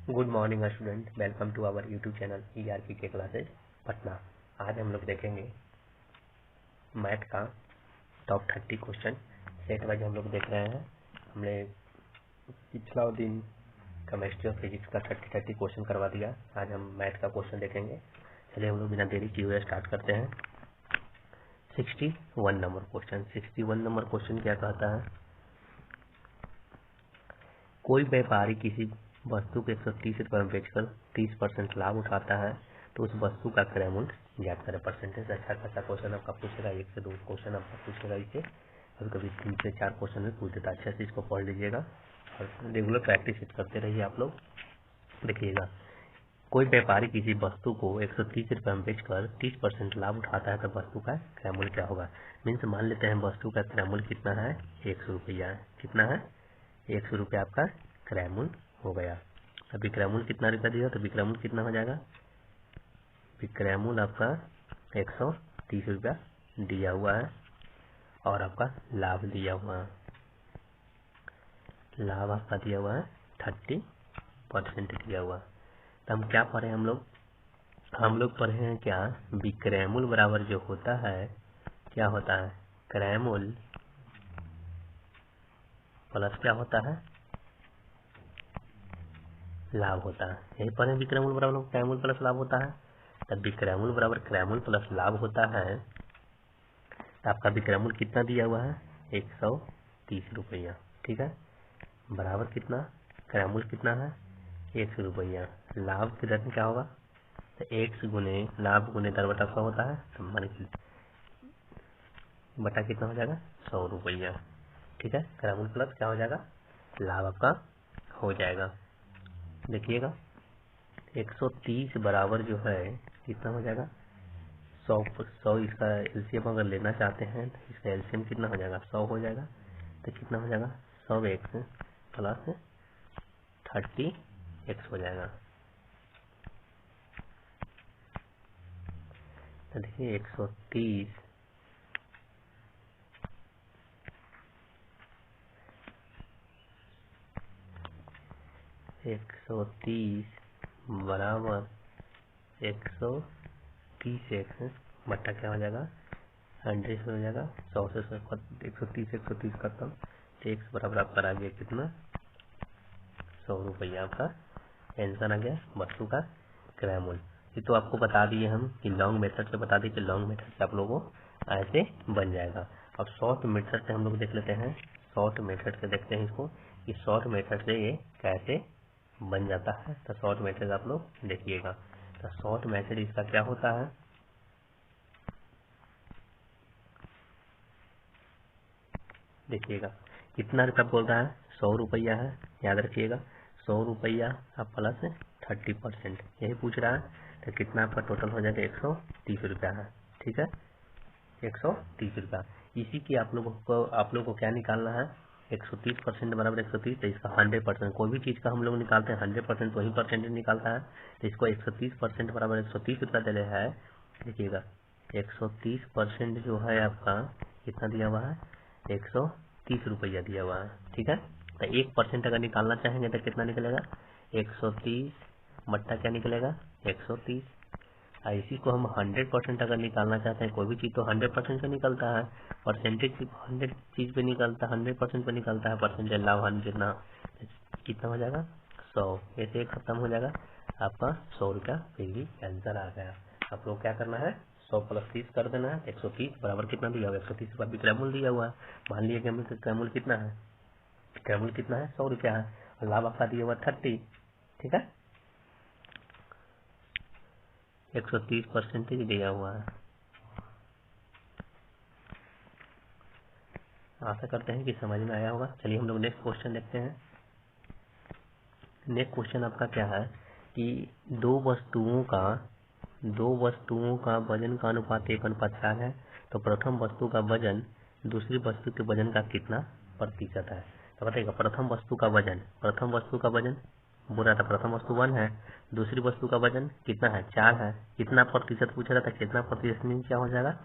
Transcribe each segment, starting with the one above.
Good morning student, welcome to our YouTube channel ERP के classes Patna. आज हम लोग देखेंगे मैथ का टॉप 30 क्वेश्चन। सेट वाइज हम लोग देख रहे हैं। हमने पिछला दिन केमिस्ट्री और फिजिक्स का 30 क्वेश्चन करवा दिया। आज हम मैथ का क्वेश्चन देखेंगे। चलिए हम लोग बिना देरी किए हुए स्टार्ट करते हैं। 61 नंबर क्वेश्चन। 61 नंबर क्वेश्चन क्या कहता है? कोई व्यापारी किसी वस्तु को 130 रुपये में बेचकर 30% लाभ उठाता है तो उस वस्तु का क्रय मूल्य ज्ञात करें। परसेंटेज अच्छा खासा क्वेश्चन आपका पूछेगा, 1 से 2 क्वेश्चन आपका पूछेगा। इसे कभी कभी 3 से 4 क्वेश्चन में पूछ देता है। अच्छे से इसको पढ़ लीजिएगा और रेगुलर प्रैक्टिस करते रहिए आप लोग। देखिएगा, कोई व्यापारी किसी वस्तु को 130 रुपये में बेचकर 30% लाभ उठाता है तो वस्तु का क्रय मूल्य क्या होगा। मीन्स मान लेते हैं वस्तु का क्रय मूल्य कितना है, 100 रुपया। कितना है? 100 रुपया आपका क्रय मूल्य हो गया। अब विक्रय मूल्य कितना रुपया दिया तो विक्रय मूल्य कितना हो जाएगा? विक्रय मूल्य आपका 130 रुपया दिया हुआ है और आपका लाभ दिया हुआ है। लाभ आपका दिया हुआ है 30% दिया हुआ। तो हम क्या पढ़े? हम लोग पढ़े हैं क्या? विक्रय मूल्य बराबर जो होता है क्या होता है? क्रय मूल्य प्लस क्या होता है? लाभ होता है। यही पढ़े, विक्रय मूल्य बराबर क्रय मूल्य प्लस लाभ होता है। तब विक्रय मूल्य बराबर क्रय मूल्य प्लस लाभ होता है। तो आपका विक्रय मूल्य कितना दिया हुआ है? 130 रुपया। ठीक है, बराबर कितना? क्रय मूल्य कितना है? 100 रुपया। लाभ की दर क्या होगा? तो 1 गुने लाभ गुने दर बटा 100 होता है। तो मान बटा कितना हो जाएगा? 100 रुपया। ठीक है, क्रय मूल्य प्लस क्या हो जाएगा? लाभ आपका हो जाएगा। देखिएगा, 130 बराबर जो है कितना हो जाएगा? 100 इसका एलसीएम अगर लेना चाहते हैं तो इसका एलसीएम कितना हो जाएगा? 100 हो जाएगा। तो कितना हो जाएगा? 100x प्लस 30x हो जाएगा। तो देखिए 130 बराबर 130x बट्टा क्या हो जाएगा? 100 हो जाएगा। 100 से 130 खत्म। तो x बराबर आपका आ गया कितना? 100 रुपया। आपका आंसर आ गया वस्तु का क्रय मूल्य। ये तो आपको बता दिए हम कि लॉन्ग मेथड से बता दिए कि लॉन्ग मेथड से आप लोगों को ऐसे बन जाएगा। अब शॉर्ट मेथड से हम लोग देख लेते हैं। शॉर्ट मेथड से देखते हैं इसको कि शॉर्ट मेथड से ये कैसे बन जाता है। तो शॉर्ट मेथड आप लोग देखिएगा। तो शॉर्ट मेथड इसका क्या होता है? देखिएगा, कितना रुपया बोल रहा है? 100 रुपया है। याद रखिएगा, 100 रुपया अब प्लस 30% यही पूछ रहा है। तो कितना आपका टोटल हो जाएगा? 130 रुपया है। ठीक है, 130 रुपया। इसी की आप लोगों को क्या निकालना है? 130% बराबर 130। तो इसका 100%, कोई भी चीज का हम लोग निकालते हैं 100% वही परसेंटेज निकालता है। तो इसको 130% बराबर 130 रुपया दे रहे हैं। देखिएगा, 130% जो है आपका कितना दिया हुआ है? 130 रुपया दिया हुआ है। ठीक है, तो 1% अगर निकालना चाहेंगे तो कितना निकलेगा? 130 बट्टा क्या निकलेगा? 130। इसी को हम 100% अगर निकालना चाहते हैं, कोई भी चीज तो 100% पे निकलता है। परसेंटेज 100 चीज पे निकलता है, 100% पे निकलता है परसेंटेज लाभ हानि जितना। कितना हो जाएगा? 100। ऐसे खत्म हो जाएगा आपका 100 रुपया। फिर भी आंसर आ गया। आप लोग क्या करना है? 100 प्लस 30 कर देना है। 130 बराबर कितना दिया हुआ है? 130 रुपया विक्रय मूल्य दिया हुआ है। मान लिया कि हमें विक्रय मूल्य कितना है? विक्रय मूल्य कितना है? 100 रुपया है और लाभ आपका दिया हुआ 30। ठीक है, 130% दिया हुआ है। आशा करते हैं कि समझ में आया होगा। चलिए हम लोग नेक्स्ट क्वेश्चन देखते हैं। नेक्स्ट क्वेश्चन आपका क्या है कि दो वस्तुओं का वजन का अनुपात 1:4 है। तो प्रथम वस्तु का वजन दूसरी वस्तु के वजन का कितना प्रतिशत है? तो बताइएगा, प्रथम वस्तु का वजन बोल रहा था प्रथम वस्तु 1 है, दूसरी वस्तु का वजन कितना है? 4 है। कितना प्रतिशत पूछ रहा था? कितना प्रतिशत मीन क्या हो जाएगा?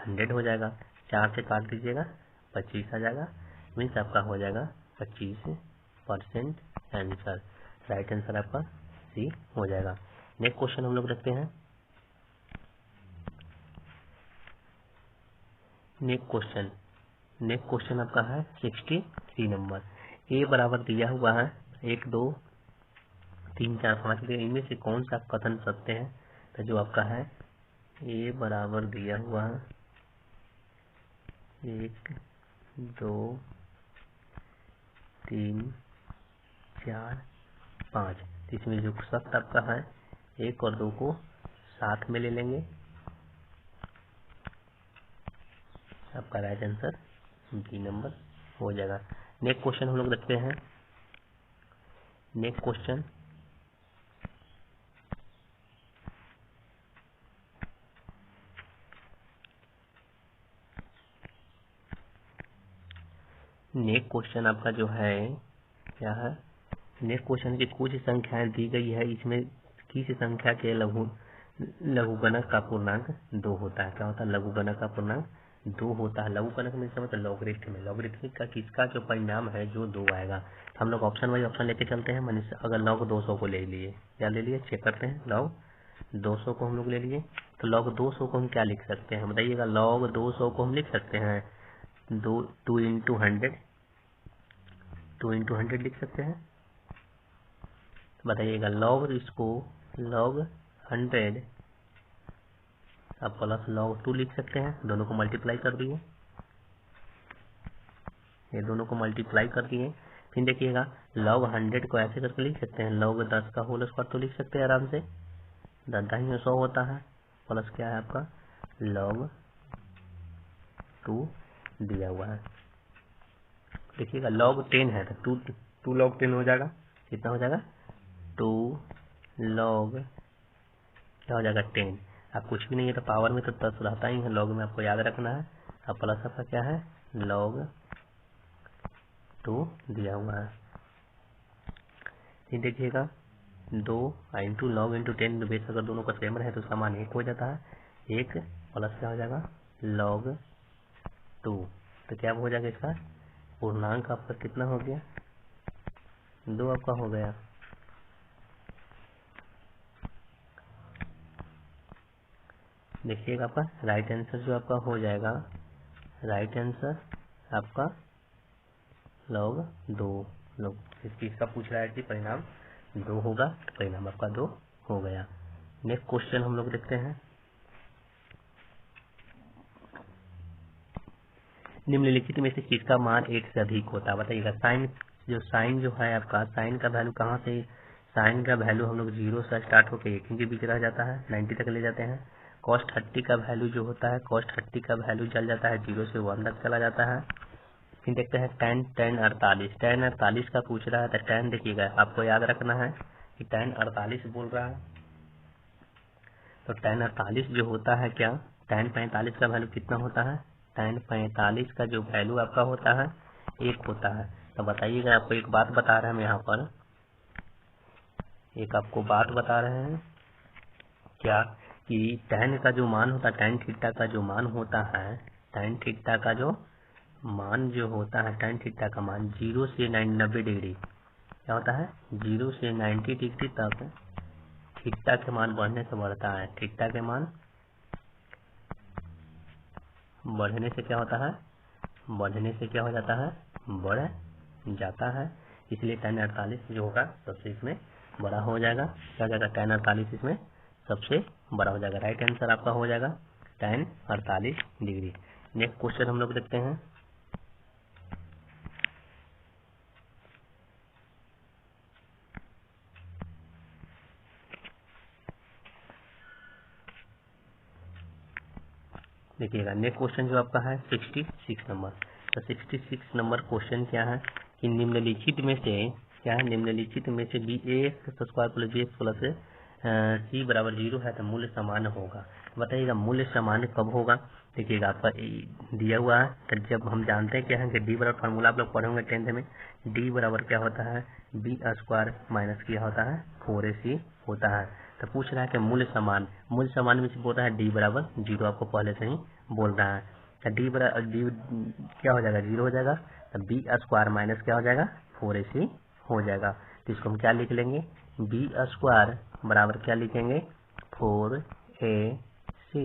100 हो जाएगा। 4 से काट दीजिएगा, 25 आ जाएगा। मीन्स आपका हो जाएगा 25% आंसर। राइट आंसर आपका सी हो जाएगा। नेक्स्ट क्वेश्चन हम लोग रखते हैं। नेक्स्ट क्वेश्चन आपका है 63 नंबर। ए बराबर दिया हुआ है 1 2 3 4 5, इनमें से कौन सा कथन सत्य है? तो जो आपका है ए बराबर दिया हुआ है 1 2 3 4 5, इसमें जो सत्य आपका है 1 और 2 को साथ में ले लेंगे, आपका राइट आंसर बी नंबर हो जाएगा। नेक्स्ट क्वेश्चन हम लोग देखते हैं। नेक्स्ट क्वेश्चन आपका जो है क्या है? नेक्स्ट क्वेश्चन की कुछ संख्याएं दी गई है, इसमें किस संख्या के लघुगणक का पूर्णांक 2 होता है? क्या होता है? लघुगणक का पूर्णांक 2 होता है। लघुगणक में इसका मतलब लॉगरिथमिक का किसका जो परिणाम है जो 2 आएगा। हम लोग ऑप्शन वाइज ऑप्शन लेके चलते हैं। मैंने अगर लॉग 200 को ले लिए, क्या ले लिए चेक करते हैं। लॉग 200 को हम लोग ले लिए, तो लॉग 200 को हम क्या लिख सकते हैं बताइएगा। लॉग 200 को हम लिख सकते हैं 2 इंटू 100 लिख सकते हैं। बताइएगा लॉग इसको लॉग 100 अब प्लस लॉग 2 लिख सकते हैं। दोनों को मल्टीप्लाई कर दिए, ये दोनों को मल्टीप्लाई कर दिए। फिर देखिएगा लॉग 100 को ऐसे करके लिख सकते हैं, लॉग 10 का होल स्क्वायर तो लिख सकते हैं आराम से। 10 में 100 होता है, प्लस क्या है आपका लॉग 2 दिया हुआ है। देखिएगा लॉग 10 है तो 2 लॉग 10 हो जाएगा। कितना हो जाएगा? 2 लॉग क्या हो जाएगा 10। अब कुछ भी नहीं है तो पावर में तो 10 रहता ही है, लॉग में आपको याद रखना है। अब प्लस आपका क्या है लॉग 2 दिया हुआ है। ये देखिएगा 2 इंटू लॉग इंटू 10, बेस अगर दोनों का सेम है तो उसका मान 1 हो जाता है। 1 प्लस क्या हो जाएगा लॉग 2, तो क्या हो जाएगा इसका पूर्णांक आपका कितना हो गया 2 आपका हो गया। देखिएगा आपका राइट आंसर जो आपका हो जाएगा, राइट आंसर आपका लॉग 2। लोग इस चीज का पूछ रहा है कि परिणाम 2 होगा, तो परिणाम आपका 2 हो गया। नेक्स्ट क्वेश्चन हम लोग देखते हैं। निम्नलिखित में से किसका मान 1 से अधिक होता है? बताइएगा। साइन जो है आपका, साइन का वैल्यू कहाँ से? साइन का वैल्यू हम लोग 0 से स्टार्ट होकर 1 के बीच रह जाता है, 90 तक ले जाते हैं। cos 30 का वैल्यू जो होता है, cos 30 का वैल्यू चल जाता है 0 से 1 तक चला जाता है। फिर देखते हैं tan 48 का पूछ रहा है। तो tan देखिएगा आपको याद रखना है कि tan 48 बोल रहा है, तो tan 48 जो होता है क्या, tan 45 का वैल्यू कितना होता है? tan 45 का जो वैल्यू आपका होता है 1 होता है। तो बताइएगा, आपको एक बात बता रहे हैं हम यहाँ पर, एक आपको बात बता रहे हैं क्या कि tan का जो मान होता है, tan थीटा का जो मान होता है, tan थीटा का जो मान जो होता है, tan थीटा का मान 0 से 90 डिग्री क्या होता है 0 से 90 डिग्री तक थीटा के मान बढ़ने से बढ़ता है। थीटा के मान बढ़ने से क्या होता है, बढ़ने से क्या हो जाता है, बढ़ जाता है। इसलिए tan 48 जो होगा सबसे इसमें बड़ा हो जाएगा। क्या हो जाएगा tan 48 इसमें सबसे बड़ा हो जाएगा। राइट आंसर आपका हो जाएगा tan 48 डिग्री। नेक्स्ट क्वेश्चन हम लोग देखते हैं। देखिएगा नेक्स्ट क्वेश्चन जो आपका है 66 नंबर। तो 66 नंबर क्वेश्चन क्या है कि निम्नलिखित में से क्या है, निम्नलिखित में से B X square plus B X plus C बराबर 0 है तो मूल्य समान होगा। बताइएगा मूल्य समान कब होगा। देखिएगा आपका दिया हुआ है, तो जब हम जानते हैं क्या है कि डी बराबर फार्मूला आप लोग पढ़े होंगे 10th में, डी बराबर क्या होता है बी स्क्वायर माइनस क्या होता है 4ac होता है। तो पूछ रहा है कि मूल्य समान में से बोल रहा है डी बराबर 0, आपको पहले से ही बोल रहा है। तो डी बराबर डी क्या हो जाएगा 0 हो जाएगा, तो बी स्क्वायर माइनस क्या हो जाएगा 4ac हो जाएगा। तो इसको हम क्या लिख लेंगे, बी स्क्वायर बराबर क्या लिखेंगे 4ac।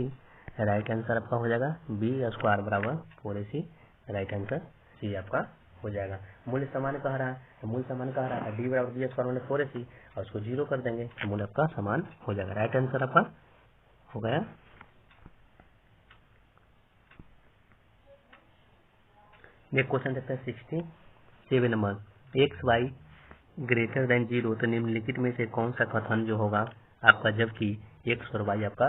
राइट आंसर आपका हो जाएगा बी स्क्वायर बराबर 4ac। राइट आंसर सी आपका हो जाएगा। मूल्य समान कह रहा है, तो मूल्य समान कह रहा है डी बराबर बी स्क्वायर माइनस 4ac और उसको 0 कर देंगे तो मूल्य आपका समान हो जाएगा। राइट आंसर आपका हो गया। नेक्स्ट क्वेश्चन देखते हैं 67 number. X Y greater than 0, तो निम्नलिखित में से कौन सा कथन जो होगा आपका, जबकि एक्स और वाई आपका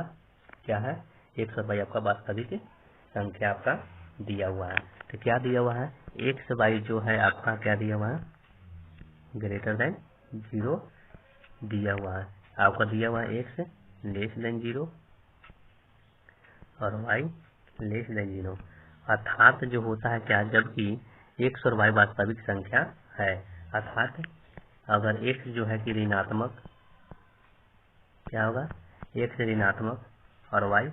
क्या है, एक्स और वाई आपका वास्तविक संख्या आपका दिया हुआ है। तो क्या दिया हुआ है, एक्स वाई जो है आपका क्या दिया हुआ है, ग्रेटर देन 0 दिया हुआ है। आपका दिया हुआ है एक्स लेस देन 0 और वाई लेस देन 0। अर्थात जो होता है क्या, जबकि एक्स और वाई वास्तविक संख्या है, अर्थात अगर एक्स जो है कि ऋणात्मक, क्या होगा, एक्स ऋणात्मक और वाई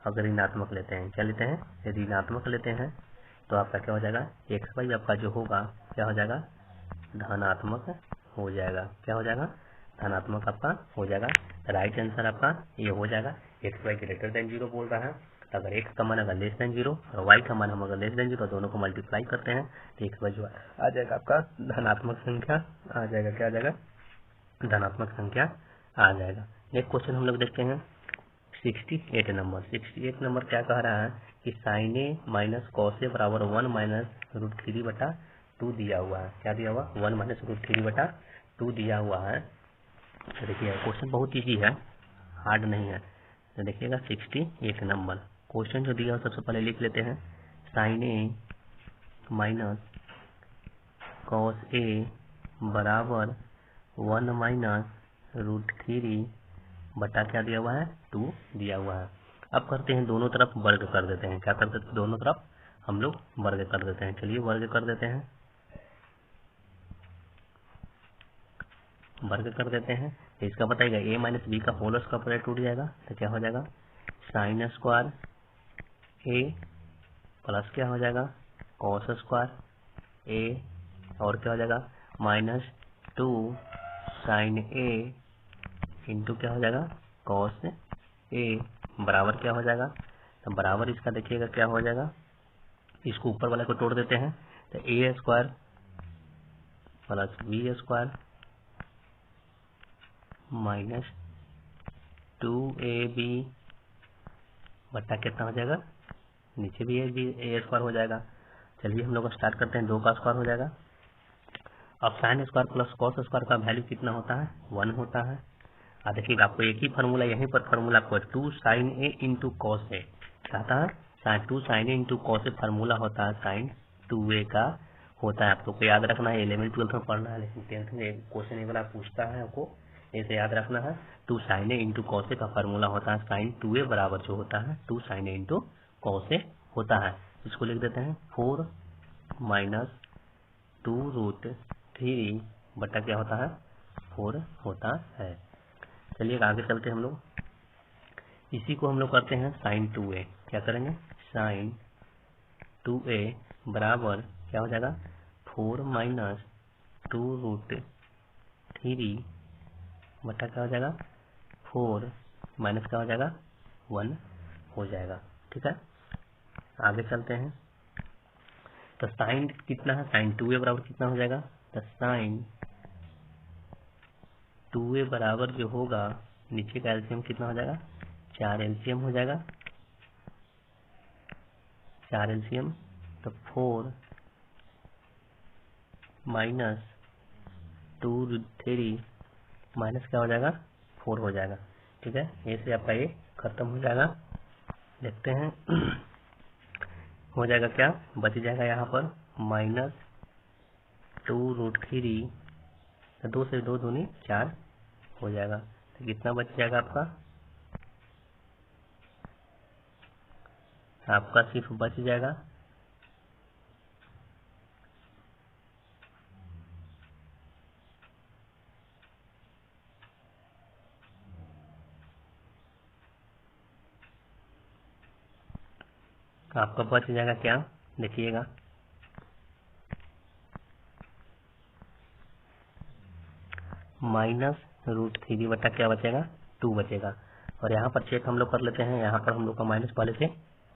अगर ऋणात्मक लेते हैं, क्या लेते हैं, ऋणात्मक लेते हैं, तो आपका क्या हो जाएगा, एक्स वाई आपका जो होगा क्या हो जाएगा, धनात्मक हो जाएगा। क्या हो जाएगा, धनात्मक आपका हो जाएगा। राइट आंसर आपका ये हो जाएगा। एक्स वाई ग्रेटर देन 0 बोल रहा है, तो अगर एक्स का मान अगर लेस देन 0 और वाई का मान हम अगर लेस देन 0 दोनों को मल्टीप्लाई करते हैं तो एक्स वाई जो आ जाएगा आपका धनात्मक संख्या आ जाएगा। क्या आ जाएगा, धनात्मक संख्या आ जाएगा। नेक्स्ट क्वेश्चन हम लोग देखते हैं 68 नंबर। 68 नंबर क्या कह रहा है कि sign A minus cos A बराबर 1 माइनस रूट 3/2 दिया हुआ है। क्या दिया हुआ, 1 माइनस रूट 3/2 दिया हुआ है। तो देखिए क्वेश्चन बहुत ईजी है, हार्ड नहीं है। तो देखिएगा 68 नंबर क्वेश्चन जो दिया हो सबसे पहले लिख लेते हैं, sign A minus cos A बराबर 1 माइनस रूट 3 क्या दिया हुआ है, 2 दिया हुआ है। अब करते हैं दोनों तरफ वर्ग कर देते हैं। क्या कर देते हैं, दोनों तरफ हम लोग वर्ग कर देते हैं। चलिए वर्ग कर देते हैं, वर्ग कर देते हैं। तो इसका बताइएगा a माइनस बी का होल स्क्वायर टूट जाएगा, तो क्या हो जाएगा, साइन स्क्वायर ए प्लस क्या हो जाएगा, कॉस स्क्वायर ए और क्या हो जाएगा माइनस 2 साइन ए इंटू क्या हो जाएगा कॉस ए बराबर क्या हो जाएगा, तो बराबर इसका देखिएगा क्या हो जाएगा, इसको ऊपर वाले को तोड़ देते हैं तो A square plus B square minus 2ab बट्टा कितना हो जाएगा, नीचे भी ए स्क्वायर हो जाएगा। चलिए हम लोग स्टार्ट करते हैं, 2 का स्क्वायर हो जाएगा। अब sine square plus cos square का वैल्यू कितना होता है, 1 होता है। देखिएगा आपको एक ही फार्मूला, यहीं पर फार्मूला आपको 2 sign A into cos A क्या होता है, 2 sign A into cos A formula होता है साइन 2a का होता है। आपको याद रखना है, 11 12 में पढ़ना है, लेकिन 10th में क्वेश्चन ये वाला पूछता है, आपको ऐसे याद रखना है। 2 sign A into cos A का फार्मूला होता है साइन 2a बराबर जो होता है 2 sign A into cos A होता है। इसको लिख देते हैं 4 माइनस 2 रूट 3 बटा क्या होता है 4 होता है। चलिए आगे चलते हैं हम लोग, इसी को हम लोग करते हैं साइन 2a। क्या करेंगे, साइन 2a बराबर क्या हो जाएगा 4 माइनस 2 रूट 3 बटा क्या हो जाएगा 4 माइनस क्या हो जाएगा 1 हो जाएगा। ठीक है, आगे चलते हैं। तो साइन कितना है, साइन 2a बराबर कितना हो जाएगा, तो साइन 2a बराबर जो होगा नीचे का एलसीएम कितना हो जाएगा, 4 एलसीएम हो जाएगा, 4 एलसीएम तो 4 माइनस 2 3 माइनस क्या हो जाएगा 4 हो जाएगा। ठीक है, ऐसे आपका ये खत्म हो जाएगा। देखते हैं हो जाएगा क्या, बच जाएगा यहाँ पर माइनस 2 रूट 3, तो 2 से 2 दूनी 4 हो जाएगा। तो कितना बच जाएगा आपका सिर्फ बच जाएगा आपका बच जाएगा क्या, देखिएगा माइनस √3 बटा क्या बचेगा 2 बचेगा। और यहाँ पर चेक हम लोग कर लेते हैं, यहाँ पर हम लोग का माइनस पहले से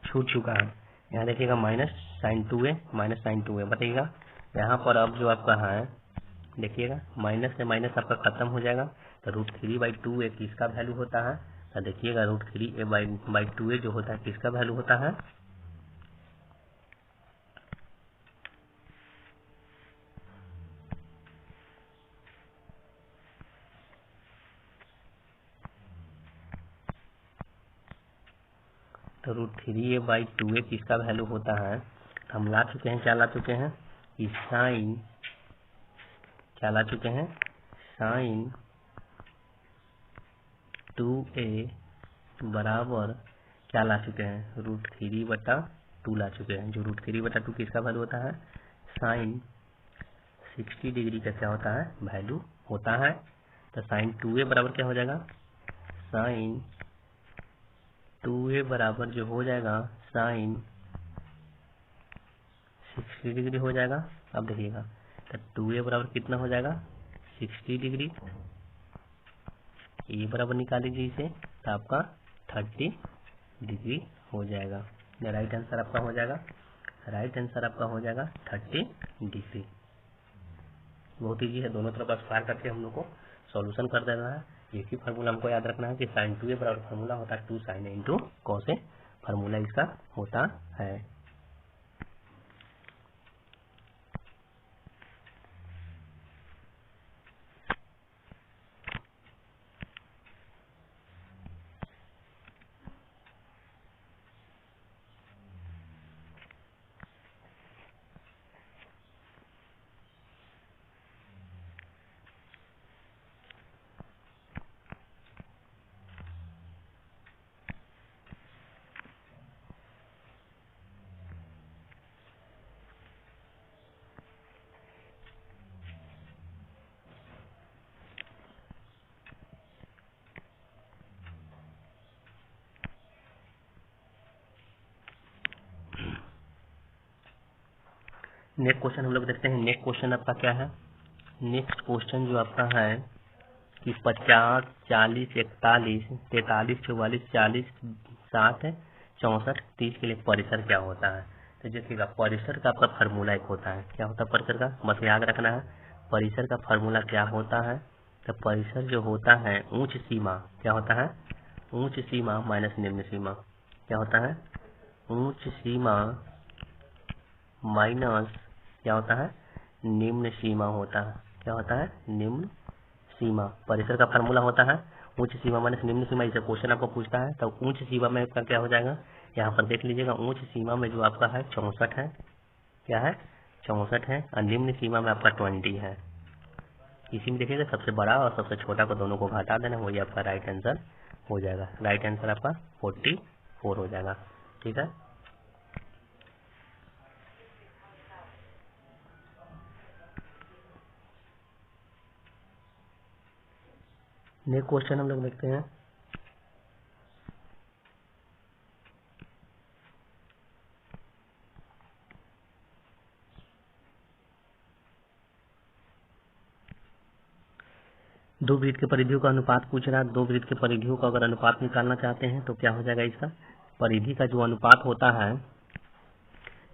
छूट चुका है। यहाँ देखिएगा माइनस साइन 2a बताइएगा। यहाँ पर अब जो आपका है देखिएगा माइनस से माइनस आपका खत्म हो जाएगा, तो √3/2a किसका वैल्यू होता है, तो देखिएगा √3a/2a जो होता है किसका वैल्यू होता है, तो √3a/2a किसका वैल्यू होता है। हम ला चुके हैं, क्या ला चुके हैं कि साइन, क्या ला चुके हैं साइन 2a बराबर क्या ला चुके हैं √3/2 ला चुके हैं। जो √3/2 किसका वैल्यू होता है, साइन 60 डिग्री का क्या होता है वैल्यू होता है। तो साइन 2a बराबर क्या हो जाएगा, साइन 2a बराबर जो हो जाएगा साइन 60 डिग्री हो जाएगा। अब देखिएगा तो 2a बराबर कितना हो जाएगा 60 डिग्री, ए बराबर निकालीजिए इसे, तो आपका 30 डिग्री हो जाएगा। राइट आंसर आपका हो जाएगा, राइट आंसर आपका हो जाएगा 30 डिग्री। बहुत ईजी है, दोनों तरफ स्क्वायर करके हम लोग को सॉल्यूशन कर देना है। एक ही फार्मूला हमको याद रखना है कि साइन 2a बराबर फार्मूला होता है 2 sin a × cos a, formula इसका होता है। नेक्स्ट क्वेश्चन हम लोग देखते हैं। नेक्स्ट क्वेश्चन आपका क्या है, नेक्स्ट क्वेश्चन जो आपका है कि 50, 40, 41, 43, 44, 40, 60, 64, 30 के लिए परिसर क्या होता है। तो देखिएगा परिसर का आपका फार्मूला एक होता है, क्या होता है परिसर का, बस याद रखना है परिसर का फार्मूला क्या होता है। तो परिसर जो होता है ऊंच सीमा, क्या होता है ऊंच सीमा माइनस निम्न सीमा, क्या होता है ऊंच सीमा माइनस क्या होता है निम्न सीमा होता है, क्या होता है निम्न सीमा। परिसर का फार्मूला होता है उच्च सीमा माइनस निम्न सीमा। इसे क्वेश्चन आपको पूछता है तो उच्च सीमा में आपका क्या हो जाएगा, यहाँ पर देख लीजिएगा उच्च सीमा में जो आपका है 64 है, क्या है 64 है, और निम्न सीमा में आपका 20 है। इसी में देखिएगा सबसे बड़ा और सबसे छोटा को दोनों को घटा देना, वही आपका राइट आंसर हो जाएगा। राइट आंसर आपका 44 हो जाएगा। ठीक है, नेक्स्ट क्वेश्चन हम लोग देखते हैं। दो वृत्त के परिधियों का अनुपात पूछ रहा है। दो वृत्त के परिधियों का अगर अनुपात निकालना चाहते हैं तो क्या हो जाएगा, इसका परिधि का जो अनुपात होता है,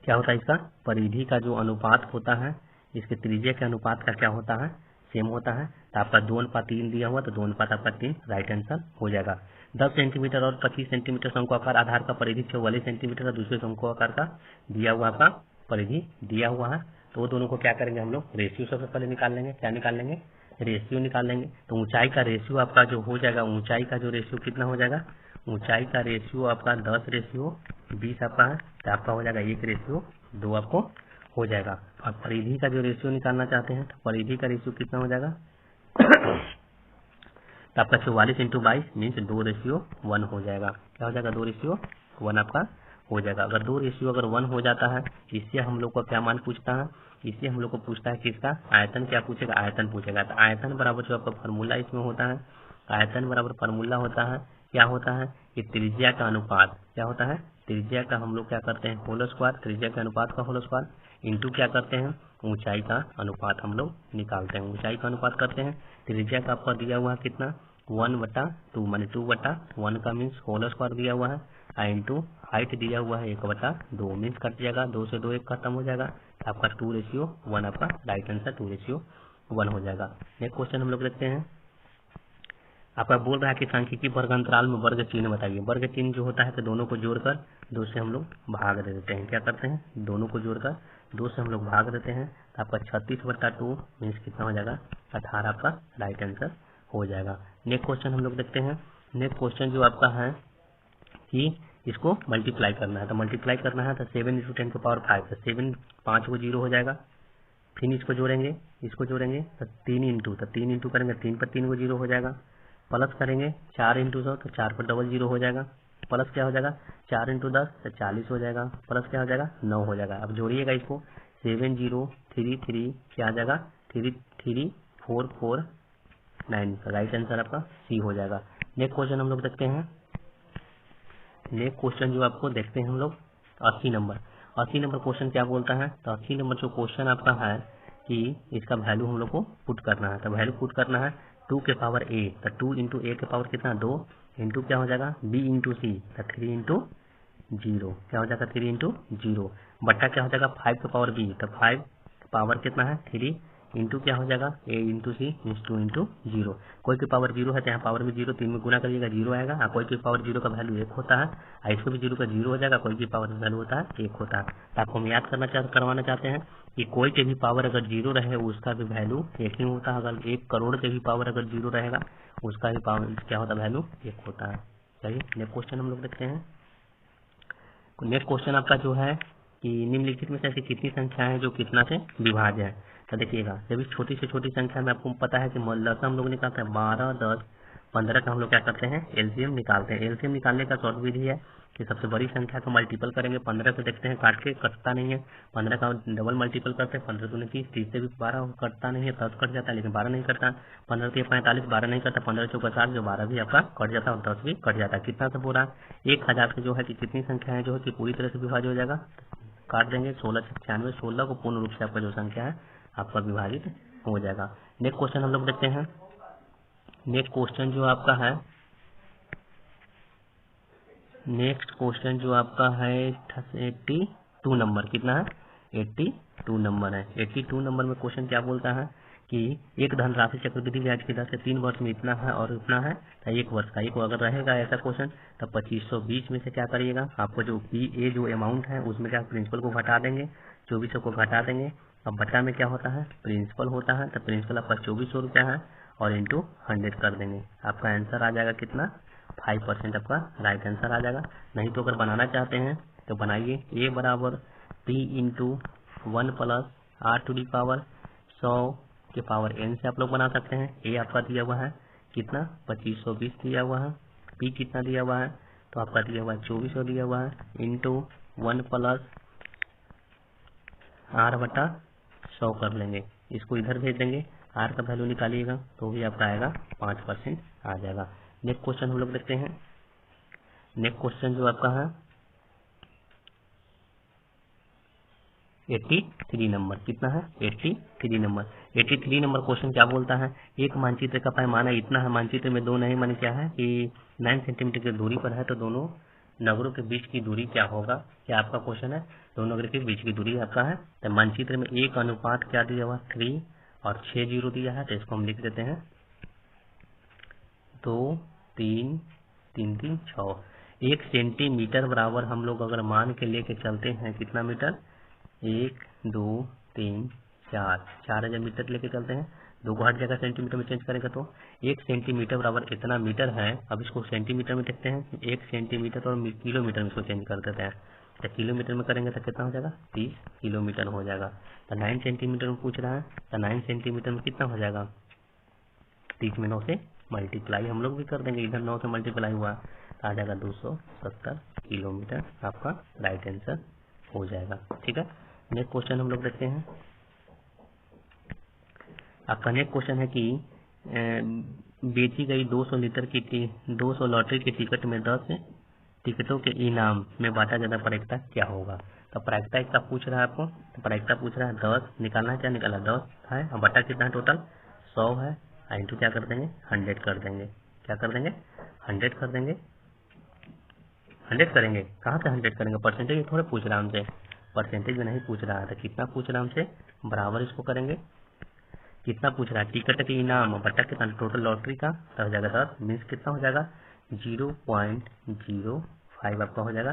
क्या होता है इसका परिधि का जो अनुपात होता है इसके त्रिज्या के अनुपात का क्या होता है सेम होता है। तो आपका 2:3 दिया हुआ, तो 2:3 राइट आंसर हो जाएगा। 10 सेंटीमीटर और 25 सेंटीमीटर शंक्वाकार आधार का परिधि 44 सेंटीमीटर और दूसरे शंक्वाकार का दिया हुआ आपका परिधि दिया हुआ है। तो वो दोनों को क्या करेंगे हम लोग रेशियो सबसे पहले निकाल लेंगे। क्या निकाल लेंगे, रेशियो निकाल लेंगे। तो ऊंचाई का रेशियो आपका जो हो जाएगा, ऊंचाई का जो रेशियो कितना हो जाएगा, ऊंचाई का रेशियो आपका 10:20 आपका है, तो आपका हो जाएगा 1:2 आपको हो जाएगा। और परिधि का जो रेशियो निकालना चाहते हैं तो परिधि का रेशियो कितना हो जाएगा तो आपका 44 × 22 मीन्स 2:1 हो जाएगा। क्या हो जाएगा 2:1 आपका हो जाएगा। अगर 2:1 हो जाता है, इससे हम लोग को क्या मान पूछता है, इससे हम लोग को पूछता है कि इसका आयतन क्या पूछेगा, आयतन पूछेगा। तो आयतन बराबर जो आपका फार्मूला इसमें होता है, आयतन बराबर फार्मूला होता है, क्या होता है कि त्रिज्या का अनुपात, क्या होता है त्रिज्या का हम लोग क्या करते हैं होल स्क्वायर, त्रिज्या के अनुपात का होल स्क्वायर इंटू क्या करते हैं ऊंचाई का अनुपात हम लोग निकालते हैं, ऊंचाई का अनुपात करते हैं। त्रिज्या का आपका दिया हुआ है कितना 1/2 माने 2/1 का मीन्स होल स्क्वायर दिया हुआ है इंटू हाइट दिया हुआ है 1/2 मीन्स कट जाएगा 2 से 2 1 खत्म हो जाएगा आपका 2:1 आपका राइट आंसर 2:1 हो जाएगा। नेक्स्ट क्वेश्चन हम लोग देखते हैं। आपका बोल रहा है कि सांख्यिकी वर्ग अंतराल में वर्ग चिन्ह बताइए। वर्ग चिन्ह जो होता है तो दोनों को जोड़कर 2 से हम लोग भाग दे देते हैं। क्या करते हैं दोनों को जोड़कर 2 से हम लोग भाग देते हैं तो आपका 36/2 मीन्स कितना हो जाएगा 18 आपका राइट आंसर हो जाएगा। नेक्स्ट क्वेश्चन हम लोग देखते हैं। नेक्स्ट क्वेश्चन जो आपका है कि इसको मल्टीप्लाई करना है तो मल्टीप्लाई करना है तो 7 × 10⁵ तो 7 5 को 0 हो जाएगा। फिर इसको जोड़ेंगे तो 3 इंटू करेंगे 3 पर 3 को 0 हो जाएगा। प्लस करेंगे 4 × 100 तो 4 पर डबल 0 हो जाएगा। प्लस क्या हो जाएगा 4 × 10 तो 40 हो जाएगा। प्लस क्या हो जाएगा 9 हो जाएगा। अब जोड़िएगा इसको 7033 क्या आ जाएगा 33449 राइट आंसर आपका सी हो जाएगा। नेक्स्ट क्वेश्चन हम लोग देखते हैं। नेक्स्ट क्वेश्चन जो आपको देखते हैं हम लोग 80 नंबर क्वेश्चन क्या बोलता है तो 80 नंबर जो क्वेश्चन आपका है कि इसका वैल्यू हम लोग को पुट करना है तो वैल्यू पुट करना है 2 के पावर a तो 2 इंटू a के पावर कितना 2 इंटू क्या हो जाएगा b इंटू सी तो 3 इंटू 0 क्या हो जाएगा 3 इंटू 0 बट्टा क्या हो जाएगा 5 के पावर b तो 5 पावर कितना है 3 इंटू क्या हो जाएगा a into C means 2 into 0 कोई की पावर 0 है तो यहाँ पावर में 0 3 में गुना करिएगा 0 आएगा। कोई की पावर 0 का वैल्यू 1 होता है इसको भी 0 का 0 हो जाएगा। कोई की पावर वैल्यू होता है 1 होता है। तो आपको हम याद करवाना चाहते हैं कि कोई के भी पावर अगर 0 रहे उसका भी वैल्यू 1 ही होता है। अगर 1 करोड़ के भी पावर अगर 0 रहेगा उसका भी पावर क्या होता है वैल्यू 1 होता है। चलिए नेक्स्ट क्वेश्चन हम लोग देखते हैं। नेक्स्ट क्वेश्चन आपका जो है कि निम्नलिखित में से ऐसी कितनी संख्या है जो कितना से विभाज्य है तो देखिएगा जब इस छोटी से छोटी संख्या में आपको पता है कि लसा हम लोग निकालते हैं 12 10 15 का हम लोग क्या करते हैं एलसीएम निकालते हैं। एलसीएम निकालने का शॉर्ट विधि है कि सबसे बड़ी संख्या का मल्टीपल करेंगे 15 से देखते हैं काट के कटता नहीं है 15 का डबल मल्टीपल करते हैं 15 दूनी 30 30 से भी 12 कटता नहीं है 10 कट जाता है लेकिन 12 नहीं करता 15 से 45 12 नहीं करता 15 चौका 60 जो 12 भी आपका कट जाता है और 10 भी कट जाता है। कितना से बोला 1000 से जो है कि कितनी संख्या है जो है कि पूरी तरह से विभाज्य हो जाएगा काट देंगे 16 से 96 16 को पूर्ण रूप से आपका जो संख्या है आपका विभाजित हो जाएगा। नेक्स्ट क्वेश्चन हम लोग देखते हैं। नेक्स्ट क्वेश्चन जो आपका है 82 नंबर कितना है 82 नंबर है। 82 नंबर में क्वेश्चन क्या बोलता है कि एक धनराशि चक्रवृद्धि ब्याज की दर से 3 वर्ष में इतना है और इतना है तो 1 वर्ष का एक अगर रहेगा ऐसा क्वेश्चन तब 2520 में से क्या करिएगा आपको जो ए जो अमाउंट है उसमें क्या प्रिंसिपल को घटा देंगे 2400 को घटा देंगे। अब बटा में क्या होता है प्रिंसिपल होता है तो प्रिंसिपल आपका 2400 रुपया है और इंटू 100 कर देंगे आपका आंसर आ जाएगा कितना 5% आपका राइट आंसर आ जाएगा। नहीं तो अगर बनाना चाहते हैं तो बनाइए a बराबर p इंटू 1 प्लस r⁴ 100 के पावर n से आप लोग बना सकते हैं। a आपका दिया हुआ है कितना 2520 दिया हुआ है p कितना दिया हुआ है तो आपका दिया हुआ है 2400 दिया हुआ है इंटू 1 प्लस r/100 कर लेंगे इसको इधर भेज देंगे r का वैल्यू निकालिएगा तो भी आपका आएगा 5% आ जाएगा। नेक्स्ट क्वेश्चन हम लोग देखते हैं। नेक्स्ट क्वेश्चन जो आपका है 83 नंबर कितना है 83 नंबर क्वेश्चन क्या बोलता है एक मानचित्र का पैमाना इतना है मानचित्र में दो नहीं माने क्या है कि 9 सेंटीमीटर की दूरी पर है तो दोनों नगरों के बीच की दूरी क्या होगा। क्या आपका क्वेश्चन है दोनों नगर के बीच की दूरी आपका है तो मानचित्र में एक अनुपात क्या दिया हुआ 3 और 6 0 दिया है तो इसको हम लिख देते हैं 2 3 3 3 6 1 सेंटीमीटर बराबर हम लोग अगर मान के लेके चलते हैं कितना मीटर 1 2 3 4 जब मीटर लेके चलते हैं 2 को हर जगह सेंटीमीटर में चेंज करेंगे तो 1 सेंटीमीटर बराबर इतना मीटर है। अब इसको सेंटीमीटर में देखते हैं 1 सेंटीमीटर और किलोमीटर में इसको चेंज कर देते हैं तो किलोमीटर में करेंगे तो कितना हो जाएगा 30 किलोमीटर हो जाएगा। तो 9 सेंटीमीटर में पूछ रहा है तो 9 सेंटीमीटर में कितना हो जाएगा 30 में 9 से मल्टीप्लाई हम लोग भी कर देंगे इधर 9 से मल्टीप्लाई हुआ तो आ जाएगा 270 किलोमीटर आपका राइट आंसर हो जाएगा। ठीक है नेक्स्ट क्वेश्चन हम लोग देखते हैं। आपका नेक्स्ट क्वेश्चन है कि बेची गई 200 लॉटरी की टिकट में 10 टिकटों के इनाम में बांटा जाना प्रायिकता क्या होगा। तो प्रायिकता इसका पूछ रहा है आपको तो प्रायिकता पूछ रहा है 10 निकालना है क्या निकाला 10 है और बटा कितना है टोटल 100 है इंटू क्या कर देंगे 100 कर देंगे, क्या कर देंगे 100 कर देंगे, 100 करेंगे, कहाँ से 100 करेंगे, परसेंटेज थोड़े पूछ रहा है हमसे, परसेंटेज में नहीं पूछ रहा है, तो कितना पूछ रहा है हमसे, बराबर इसको करेंगे, कितना पूछ रहा है, टिकट के इनाम बटा कितना टोटल लॉटरी का, तो हो जाएगा 10 मीन्स कितना हो जाएगा 0.05 आपका हो जाएगा,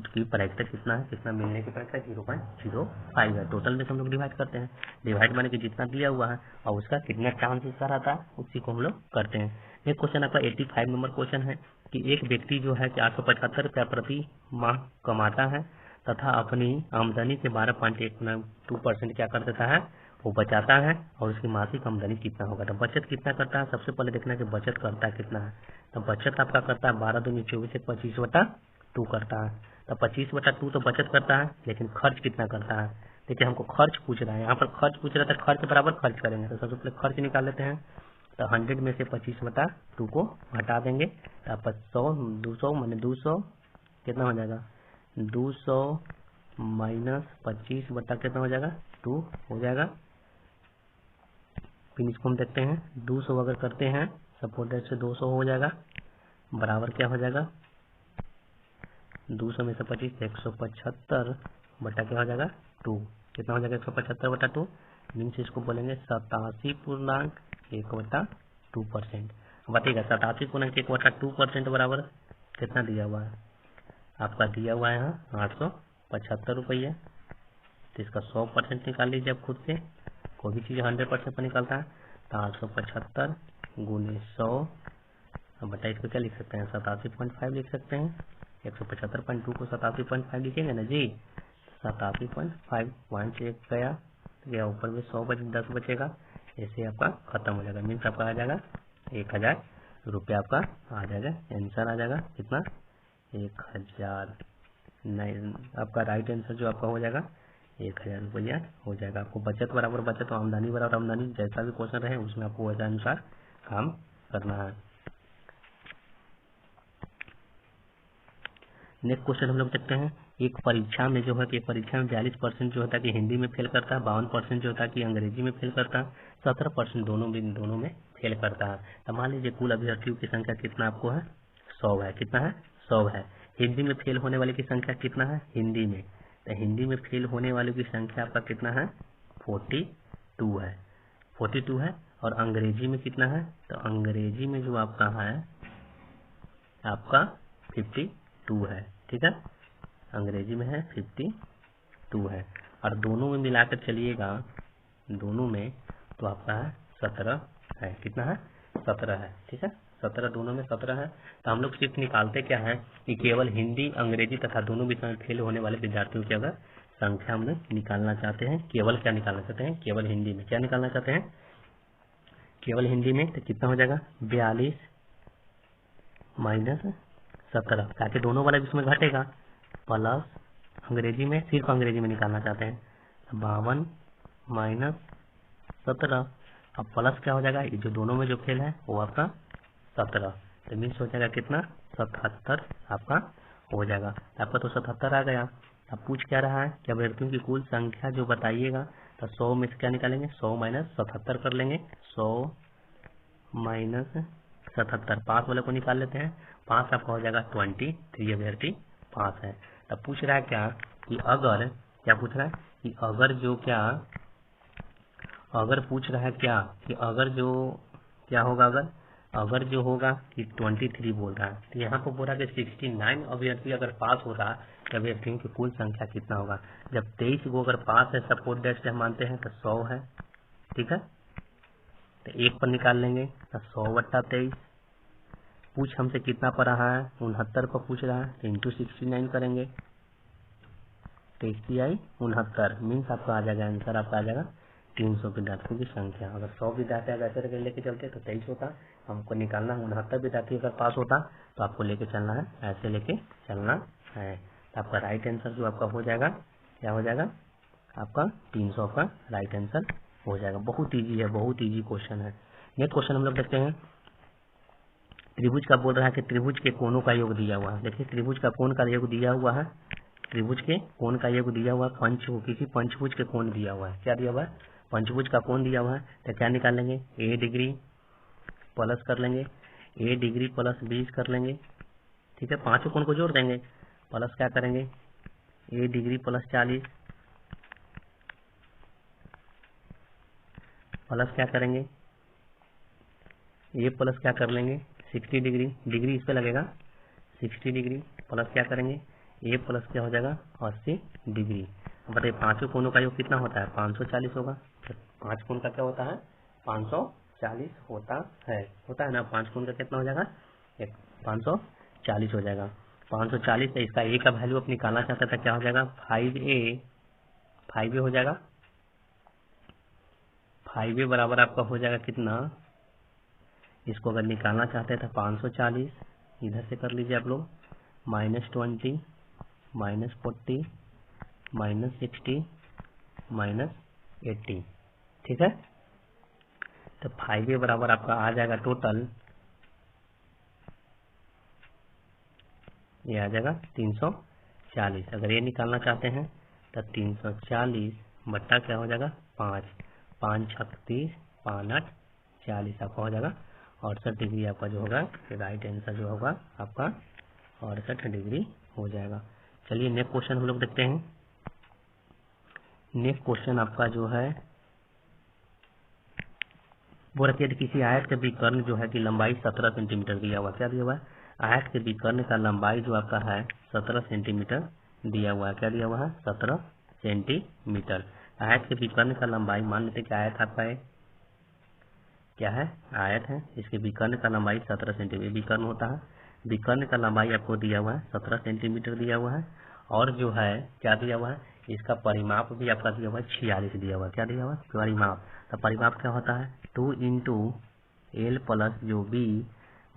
की परीक्षा कितना है, कितना मिलने की परीक्षा 0.05 है, टोटल में हम लोग डिवाइड करते हैं, डिवाइड माने कि जितना दिया हुआ है और उसका कितना चांसेस का रहता है उसी को हम लोग करते हैं। एक क्वेश्चन आपका 85 नंबर क्वेश्चन है कि एक व्यक्ति जो है 475 रुपया प्रति माह कमाता है तथा अपनी आमदनी से 12.12% क्या कर देता है, वो बचाता है, और उसकी मासिक आमदनी कितना होगा, तो बचत कितना करता है, सबसे पहले देखना है कि बचत करता है कितना है, तो बचत आपका करता है 12 दूनी 24 25/2 करता है, तो 25/2 तो बचत करता है, लेकिन खर्च कितना करता है, देखिए हमको खर्च पूछ रहा है, यहाँ पर खर्च पूछ रहा था, खर्च बराबर खर्च करेंगे, तो सबसे पहले खर्च निकाल लेते हैं, तो 100 में से 25/2 को हटा देंगे, तो 100 200 माने 200 कितना हो जाएगा 200 माइनस 25 कितना हो जाएगा 2 हो जाएगा, फिर इसको हम देखते हैं 200 अगर करते हैं सपोर्टेड से 200 हो जाएगा, बराबर क्या हो जाएगा 200 में से 25 175 बटा क्या हो जाएगा 2, कितना हो जाएगा 175/2 मीन्स इसको बोलेंगे 87.1/2%। बताइएगा 87.1/2% बराबर कितना दिया हुआ है, आपका दिया हुआ है यहाँ 875 रुपये, तो इसका 100% निकाल लीजिए आप खुद से, कोई भी चीज़ 100% पर निकलता है, तो 875 गुने 100 बटा इसको क्या लिख सकते हैं 87.5 लिख सकते हैं, 175.2 को 87.5 लिखेंगे ना जी, 87.5 वहाँ से एक गया ऊपर में 100 10 बचेगा, ऐसे आपका खत्म हो जाएगा, मीन्स आपका आ जाएगा 1000 रुपया आपका आ जाएगा, आंसर आ जाएगा कितना 1000, नहीं आपका राइट आंसर जो आपका हो जाएगा 1000 रुपया हो जाएगा। आपको बचत बराबर बचत और आमदनी बराबर आमदनी, जैसा भी क्वेश्चन रहे उसमें आपको वैसा अनुसार काम करना है। नेक्स्ट क्वेश्चन हम लोग देखते हैं, एक परीक्षा में जो है कि परीक्षा में 42% जो होता है कि हिंदी में फेल करता है, 52% जो होता है कि अंग्रेजी में फेल करता है, 17% दोनों में फेल करता है। तो मान लीजिए कुल अभ्यर्थियों की संख्या कितना आपको है 100 है, कितना है 100 है। हिंदी में फेल होने वाले की संख्या कितना है हिंदी में, तो हिंदी में फेल होने वालों की संख्या आपका कितना है 42 है, 42 है। और अंग्रेजी में कितना है, तो अंग्रेजी में जो आपका है आपका 52 है, ठीक है, अंग्रेजी में है 52 है। और दोनों में मिलाकर चलिएगा, दोनों में तो आपका है 17 है, कितना है 17 है, ठीक है, 17 दोनों में 17 है। तो हम लोग सिर्फ निकालते क्या है कि केवल हिंदी अंग्रेजी तथा दोनों विषय में फेल होने वाले विद्यार्थियों की अगर संख्या हम लोग निकालना चाहते हैं, केवल क्या निकालना चाहते हैं, केवल हिंदी में क्या निकालना चाहते हैं, केवल हिंदी में, तो कितना हो जाएगा 42 माइनस 17, ताकि दोनों वाला विषय में घटेगा, प्लस अंग्रेजी में सिर्फ अंग्रेजी में निकालना चाहते हैं 52 माइनस 17, अब प्लस क्या हो जाएगा, ये जो दोनों में जो फेल है वो आपका 17, तो मीन्स हो जाएगा कितना 77 आपका हो जाएगा। आपका तो 77 आ गया। अब पूछ क्या रहा है कि अभ्यर्थियों की कुल संख्या जो बताइएगा, तो 100 में से क्या निकालेंगे 100 माइनस 77 कर लेंगे, 100 माइनस 77 5 वाले को निकाल लेते हैं, 5 आपका हो जाएगा 23 अभ्यर्थी 5 है। तब पूछ रहा है क्या कि अगर, क्या पूछ रहा है कि अगर जो क्या, अगर पूछ रहा है क्या कि अगर जो क्या होगा, अगर जो होगा कि 23 बोल रहा है, तो यहाँ पर बोल रहा है कि 69 अभ्यर्थी अगर पास हो रहा है तो अभ्यर्थियों की कुल संख्या कितना होगा। जब 23 को अगर पास है सपोर्ट डेट से हम मानते हैं तो 100 है, ठीक है, तो एक पर निकाल लेंगे तो 100/23, पूछ हमसे कितना पर रहा है 69 पर पूछ रहा है, तो इंटू 69 करेंगे, तो 69 मीन्स आपका आ जाएगा आंसर, आपका आ जाएगा 300 विद्यार्थियों की संख्या। अगर 100 विद्यार्थी अगर ऐसे करके लेके चलते तो 23 होता, हमको निकालना 69 विद्यार्थी अगर पास होता तो आपको लेके चलना है, ऐसे लेके चलना है। तो आपका राइट आंसर जो आपका हो जाएगा क्या हो जाएगा आपका 300 का राइट आंसर हो जाएगा। बहुत ईजी है, बहुत ईजी क्वेश्चन है। नेक्स्ट क्वेश्चन हम लोग देखते हैं, त्रिभुज का बोल रहा है कि त्रिभुज के कोणों का योग दिया हुआ है। देखिए त्रिभुज का कोण का योग दिया हुआ है, त्रिभुज के कोण का योग दिया हुआ है, किसी पंचभुज के कोण दिया हुआ है, क्या दिया हुआ है पंचभुज का कोण दिया हुआ है, तो क्या निकाल लेंगे a डिग्री प्लस कर लेंगे ए डिग्री प्लस 20 कर लेंगे, ठीक है। पांचों कोण को जोड़ देंगे, प्लस क्या करेंगे ए डिग्री प्लस 40 प्लस क्या करेंगे ए प्लस क्या कर लेंगे 60 डिग्री, डिग्री इस पे लगेगा 60 डिग्री प्लस क्या करेंगे ए प्लस क्या हो जाएगा 80 डिग्री। बताइए पांचों कोणों का योग कितना होता है 540 होगा। तो 5 कोण का क्या होता है 540 होता है ना। 5 कोण का कितना हो जाएगा 540 हो जाएगा। 540 से इसका ए का वैल्यू आप निकालना चाहता था, क्या हो जाएगा 5a हो जाएगा। 5a बराबर आपका हो जाएगा कितना, इसको अगर निकालना चाहते हैं तो 540 इधर से कर लीजिए आप लोग, -20 -40 -60 -80, ठीक है। तो 5a बराबर आपका आ जाएगा टोटल, ये आ जाएगा 340। अगर ये निकालना चाहते हैं तो 340 बट्टा क्या हो जाएगा 5 5 छक 30 5 8 40 आपका हो जाएगा 68 डिग्री। आपका जो होगा राइट आंसर जो होगा आपका 68 डिग्री हो जाएगा। चलिए नेक्स्ट क्वेश्चन हम लोग देखते हैं। नेक्स्ट क्वेश्चन आपका जो है वो रखिए, किसी आयत के विकर्ण जो है कि लंबाई 17 सेंटीमीटर दिया हुआ, क्या दिया हुआ है आयत के विकर्ण का लंबाई जो आपका है 17 सेंटीमीटर दिया हुआ है। क्या दिया हुआ है 17 सेंटीमीटर। आयत के विकर्ण का लंबाई, मान लेते कि आयत आपका है क्या है आयत है, इसके विकर्ण का लंबाई 17 सेंटीमीटर विकर्ण होता है। विकर्ण का लंबाई आपको दिया हुआ है 17 सेंटीमीटर दिया हुआ है, और जो है क्या दिया हुआ है इसका परिमाप भी आपका दिया हुआ है 46 दिया हुआ है। क्या दिया हुआ है परिमाप। तो परिमाप क्या होता है 2 × L प्लस जो B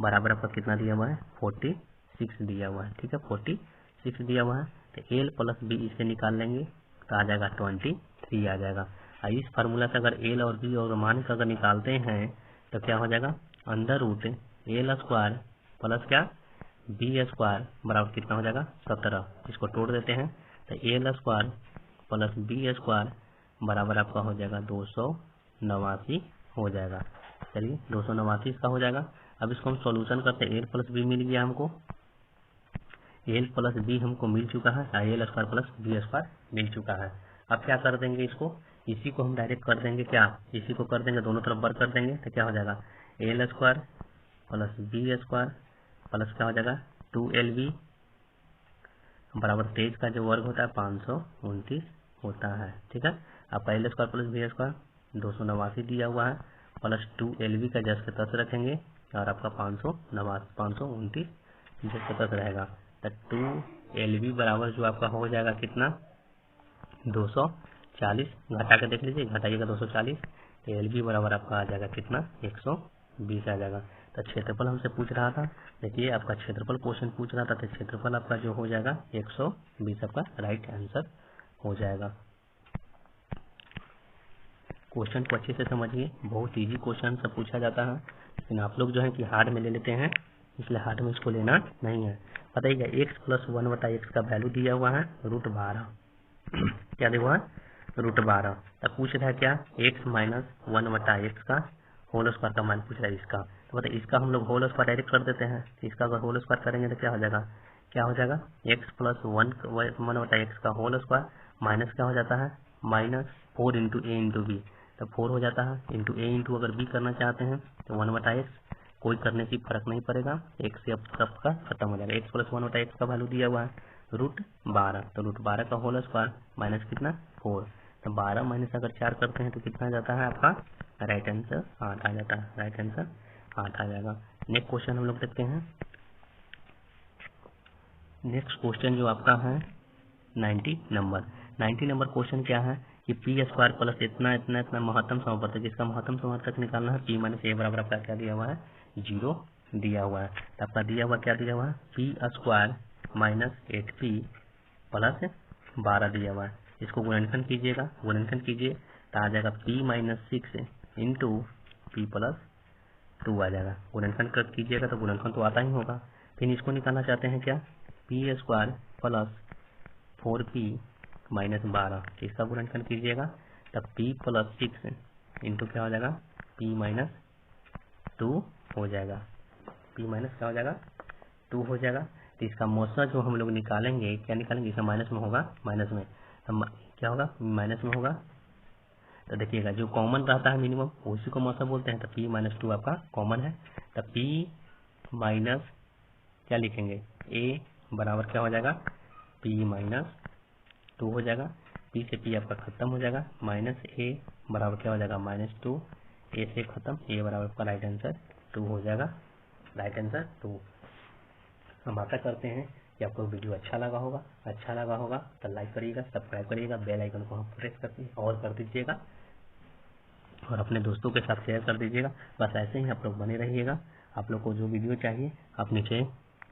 बराबर आपका कितना दिया हुआ है 46 दिया हुआ है, ठीक है 46 दिया हुआ है। तो L प्लस B इसे निकाल लेंगे तो आ जाएगा 23 आ जाएगा। इस फार्मूला से अगर L और B और मान का अगर निकालते हैं तो क्या हो जाएगा √L² प्लस क्या B² बराबर कितना हो जाएगा 17। इसको तोड़ देते हैं तो L² प्लस B² बराबर आपका हो जाएगा 289 हो जाएगा। चलिए 289 इसका हो जाएगा। अब इसको हम सॉल्यूशन करते हैं, L प्लस B मिल गया हमको, L प्लस B हमको मिल चुका है, L² प्लस B² मिल चुका है। अब क्या कर देंगे इसको, इसी को हम डायरेक्ट कर देंगे, क्या इसी को कर देंगे दोनों तरफ वर्ग कर देंगे तो क्या हो जाएगा L² प्लस B² प्लस क्या हो जाएगा 2LB बराबर 23 का जो वर्ग होता है 529 होता है, ठीक है। आपका L² प्लस B² 289 दिया हुआ है, प्लस 2LB का जस के तस रखेंगे और आपका 529 जस के तस रहेगा। तो 2LB बराबर जो आपका हो जाएगा कितना 240, घटा के देख लीजिए, घटाइएगा 240 तो LB बराबर आपका आ जाएगा कितना 120 आ जाएगा। तो क्षेत्रफल हमसे पूछ रहा था, देखिए आपका क्षेत्रफल क्वेश्चन पूछ रहा था, तो क्षेत्रफल आपका जो हो जाएगा 120 आपका राइट आंसर हो जाएगा। क्वेश्चन को अच्छे से समझिए, बहुत इजी क्वेश्चन सब पूछा जाता है, लेकिन आप लोग जो है कि हार्ड में ले लेते हैं, इसलिए हार्ड में इसको लेना नहीं है। बताइएगा x प्लस 1/x का वैल्यू दिया हुआ है √12 क्या दिया हुआ है √12। तब पूछ रहा है क्या x माइनस 1/x का होल स्क्वायर का मान पूछ रहा है इसका। तो बताइए इसका हम लोग होल स्क्वायर डायरेक्ट कर देते हैं, इसका अगर होल स्क्वायर करेंगे तो क्या हो जाएगा x प्लस 1/x का होल स्क्वायर माइनस क्या हो जाता है -4 × a × b, तो 4 हो जाता है इंटू a इंटू अगर b करना चाहते हैं तो 1/x कोई करने से फर्क नहीं पड़ेगा, एक से अब सबका खत्म हो जाएगा। x प्लस 1/x का वैल्यू दिया हुआ है √12, तो √12 का होल स्क्वायर माइनस कितना 4, तो 12 माइनस अगर 4 करते हैं तो कितना आ जाता है आपका राइट आंसर 8 आ जाता है, राइट आंसर 8 आ जाएगा। नेक्स्ट क्वेश्चन हम लोग देखते हैं। नेक्स्ट क्वेश्चन जो आपका है 90 नंबर क्वेश्चन क्या है कि p² प्लस इतना इतना इतना महत्तम समवर्तक, जिसका महत्तम समवर्तक निकालना है p माइनस a बराबर आपका क्या दिया हुआ है 0 दिया हुआ है। तो आपका दिया हुआ क्या दिया हुआ है p² माइनस 8p प्लस 12 दिया हुआ है। इसको गुणनखंड कीजिएगा, गुणनखंड कीजिए तो आ जाएगा p minus 6 into p plus 2 आ जाएगा। गुणनखंड कीजिएगा तो गुणनखंड तो आता ही होगा। फिर इसको निकालना चाहते हैं क्या p² प्लस 4p माइनस 12, इसका गुणनखंड कीजिएगा तब p प्लस 6 इंटू क्या हो जाएगा p माइनस 2 हो जाएगा, p माइनस क्या हो जाएगा 2 हो जाएगा। तो इसका मौसा जो हम लोग निकालेंगे, क्या निकालेंगे, इसका माइनस में होगा, माइनस में तो क्या होगा, माइनस में होगा। तो देखिएगा जो कॉमन रहता है मिनिमम उसी को मौसा बोलते हैं। तो p माइनस 2 आपका कॉमन है, तो p माइनस क्या लिखेंगे, a बराबर क्या हो जाएगा, p माइनस 2 हो जाएगा। p से p आपका खत्म हो जाएगा, माइनस a बराबर क्या हो जाएगा, माइनस 2, a से खत्म, a बराबर आपका राइट आंसर 2 हो जाएगा, राइट आंसर 2। हम आशा करते हैं कि आपको वीडियो अच्छा लगा होगा तो लाइक करिएगा, सब्सक्राइब करिएगा, बेल आइकन को हम प्रेस करके और कर दीजिएगा और अपने दोस्तों के साथ शेयर कर दीजिएगा। बस ऐसे ही आप लोग बने रहिएगा। आप लोग को जो वीडियो चाहिए आप नीचे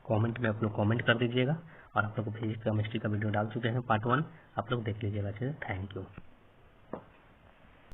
कमेंट में आप लोग कमेंट कर दीजिएगा और आप लोग को फिजिक्स केमिस्ट्री का वीडियो डाल चुके हैं पार्ट 1, आप लोग देख लीजिएगा। Thank you.